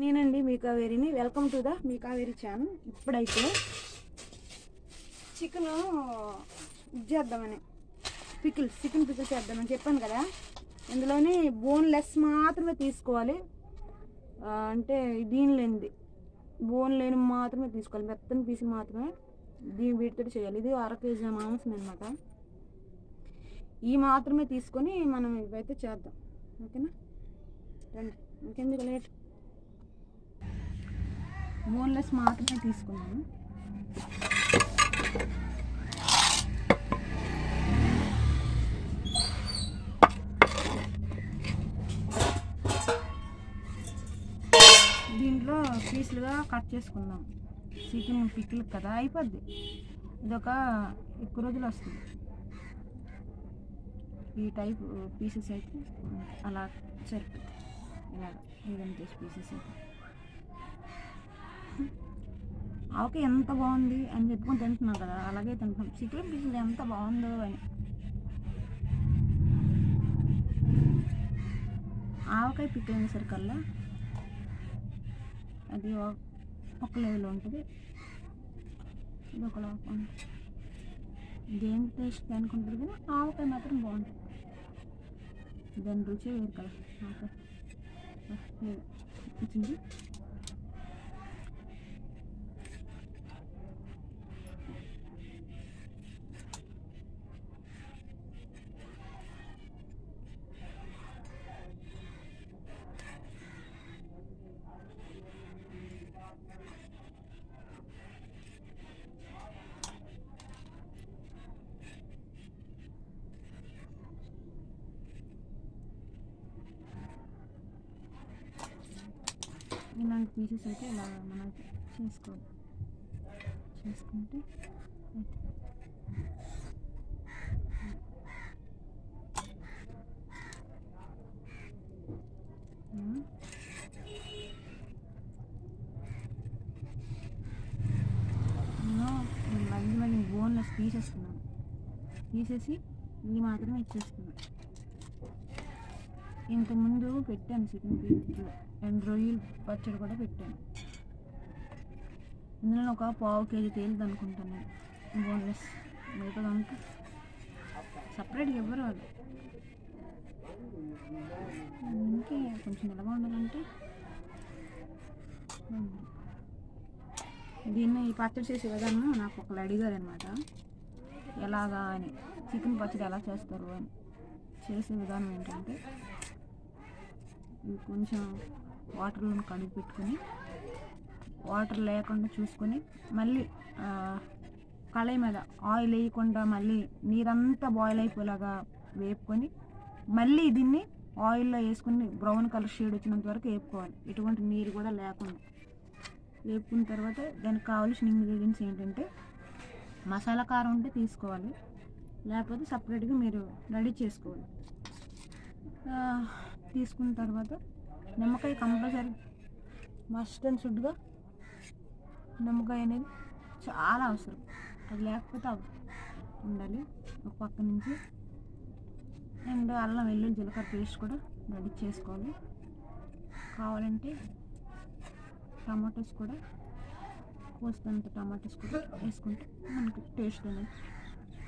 నేనండి మీ కావేరిని. వెల్కమ్ టు ద మీ కావేరి ఛానల్. ఇప్పుడైతే చికెన్ చేద్దామని చికెన్ పికిల్ చేద్దామని చెప్పాను కదా. ఇందులోని బోన్లెస్ మాత్రమే తీసుకోవాలి. అంటే దీనిలేనిది బోన్ లేని మాత్రమే తీసుకోవాలి. మెత్తని పీసి మాత్రమే వీటితో చేయాలి. ఇది 1/2 kg మాంసం అనమాట. ఈ మాత్రమే తీసుకొని మనం ఇవైతే చేద్దాం. ఓకేనా, రండి. ఇంకెందుకు లేట్, బోన్లెస్ మాత్రమే తీసుకున్నాను. దీంట్లో పీసులుగా కట్ చేసుకుందాం. చికెన్ పికిల్ కదా, అయిపోద్ది. ఇదొక ఎక్కువ రోజులు వస్తుంది. ఈ టైప్ పీసెస్ అయితే అలా సరిపోతుంది. ఇలాగ ఏదైనా చేసి పీసెస్ అయితే ఆవకాయ ఎంత బాగుంది అని చెప్పుకొని తింటున్నాం కదా, అలాగే తింటున్నాం. చికెన్ పీసులు ఎంత బాగుందో అని. ఆవకాయ పికిల్ అనేసరికల్లా అది ఒక లెవెల్ ఉంటుంది, ఇది ఒక లెవెల్. దేని టేస్ట్ అనుకుంటుంది కానీ ఆవకాయ మాత్రం బాగుంటుంది. దాని రుచి వేరు కదా. ఆవకాయ వచ్చింది. ఇలాంటి పీసెస్ అయితే ఇలా మనం చేసుకోవాలి. చేసుకుంటే మళ్ళీ బోన్లెస్ తీసేస్తున్నాను. తీసేసి ఇవి మాత్రమే ఇచ్చేస్తున్నాను. ఇంతకుముందు పెట్టాను చికెన్ పీసులు అండ్ రొయ్యలు పచ్చడి కూడా పెట్టాను. ఇందులో ఒక 1/2 kg తేలిది అనుకుంటాను నేను. బోన్లెస్ మిగతాదంతా సపరేట్గా ఇవ్వరు వాళ్ళు. ఇంకే కొంచెం నిలవ ఉండాలంటే దీన్ని పచ్చడి చేసే విధానం నాకు ఒకళ్ళు అడిగారు అనమాట, ఎలాగా అని. చికెన్ పచ్చడి ఎలా చేస్తారు అని. చేసే విధానం ఏంటంటే, కొంచెం వాటర్లో కడిగి పెట్టుకొని, వాటర్ లేకుండా చూసుకొని, మళ్ళీ కళాయి మీద ఆయిల్ వేయకుండా మళ్ళీ నీరంతా బాయిల్ అయిపోయేలాగా వేపుకొని, మళ్ళీ దీన్ని ఆయిల్లో వేసుకుని బ్రౌన్ కలర్ షేడ్ వచ్చినంత వరకు వేపుకోవాలి. ఎటువంటి నీరు కూడా లేకుండా వేపుకున్న తర్వాత దానికి కావాల్సిన ఇంగ్రీడియంట్స్ ఏంటంటే, మసాలా కారం ఉంటే తీసుకోవాలి, లేకపోతే సపరేట్గా మీరు రెడీ చేసుకోవాలి. తీసుకున్న తర్వాత నిమ్మకాయ కంపల్సరీ, మస్ట్ అండ్ షుడ్గా నిమ్మకాయ అనేది చాలా అవసరం. అది లేకపోతే ఉండాలి ఒక పక్క నుంచి. అండ్ అల్లం వెల్లుల్లి జీలకర్ర పేస్ట్ కూడా రెడీ చేసుకోవాలి. కావాలంటే టమాటోస్ కూడా కోసినంత టమాటోస్ కూడా వేసుకుంటే మనకి టేస్ట్ అనేది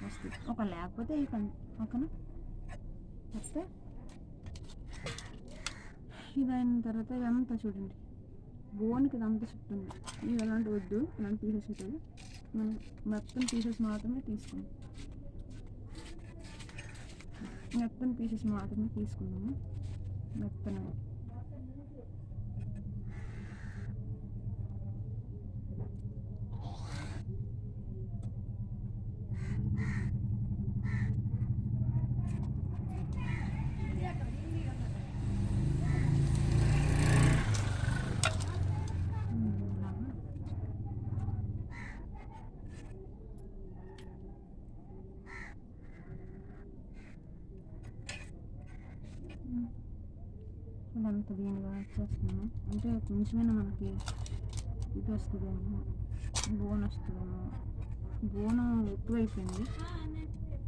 వస్తుంది. ఒక లేకపోతే ఇవ్వండి. ఓకేనా, వస్తే ఇదైన తర్వాత ఇదంతా చూడండి, బోన్కి ఇదంతా చుట్టుంది. ఇవి ఎలాంటి వద్దు, ఇలాంటి పీసెస్ ఉంటుంది. మనం మొత్తం పీసెస్ మాత్రమే తీసుకున్నాం. మొత్తం పీసెస్ మాత్రమే తీసుకున్నాము. మెత్తన అంత దీనిగా వచ్చేస్తున్నాము. అంటే కొంచెమైనా మనకి ఇది వస్తుందేమో, బోన్ వస్తుందేమో. బోను ఎక్కువైపోయింది,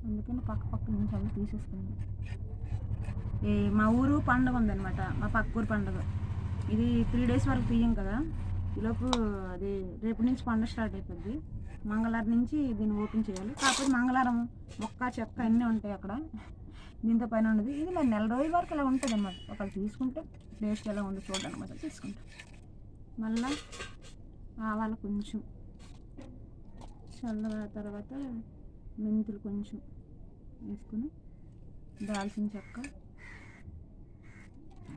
అందుకని పక్క నుంచి అవి తీసేసుకున్నాం. మా ఊరు పండుగ ఉందన్నమాట, మా పక్క ఊరు పండుగ. ఇది 3 డేస్ వరకు తీయం కదా, ఈలోపు అది రేపు నుంచి పండుగ స్టార్ట్ అవుతుంది. మంగళవారం నుంచి దీన్ని ఓపెన్ చేయాలి. కాకపోతే మంగళవారం మొక్క చెక్క అన్నీ ఉంటాయి అక్కడ, దీంతో పైన ఉండదు. ఇది ఇలా నెల రోజుల వరకు ఇలా ఉంటుంది అనమాట. ఒకళ్ళు తీసుకుంటే టేస్ట్ ఎలా ఉందో చూడడానికి మాత్రం తీసుకుంటాం. మళ్ళీ ఆవాలు కొంచెం చల్ల తర్వాత మెంతులు కొంచెం వేసుకుని, దాల్చిన చెక్క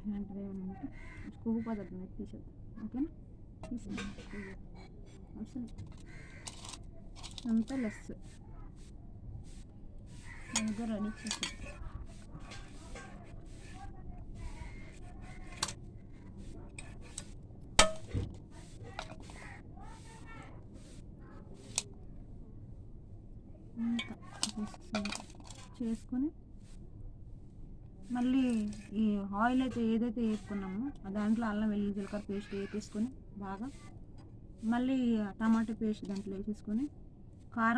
ఇలాంటివి ఏమైనా ఉంటే కొవ్వు పదార్థం అయితే తీసేద్దాం. ఓకేనా, తీసేద్దాం. అసలు అంతా లెస్ దగ్గర రెడీ చేసేద్దాం. చేసుకొని మళ్ళీ ఈ ఆయిల్ అయితే ఏదైతే వేసుకున్నామో దాంట్లో అల్లం వెల్లుల్లి జీలకర్ర పేస్ట్ వేసేసుకొని బాగా, మళ్ళీ టమాటా పేస్ట్ దాంట్లో వేసేసుకొని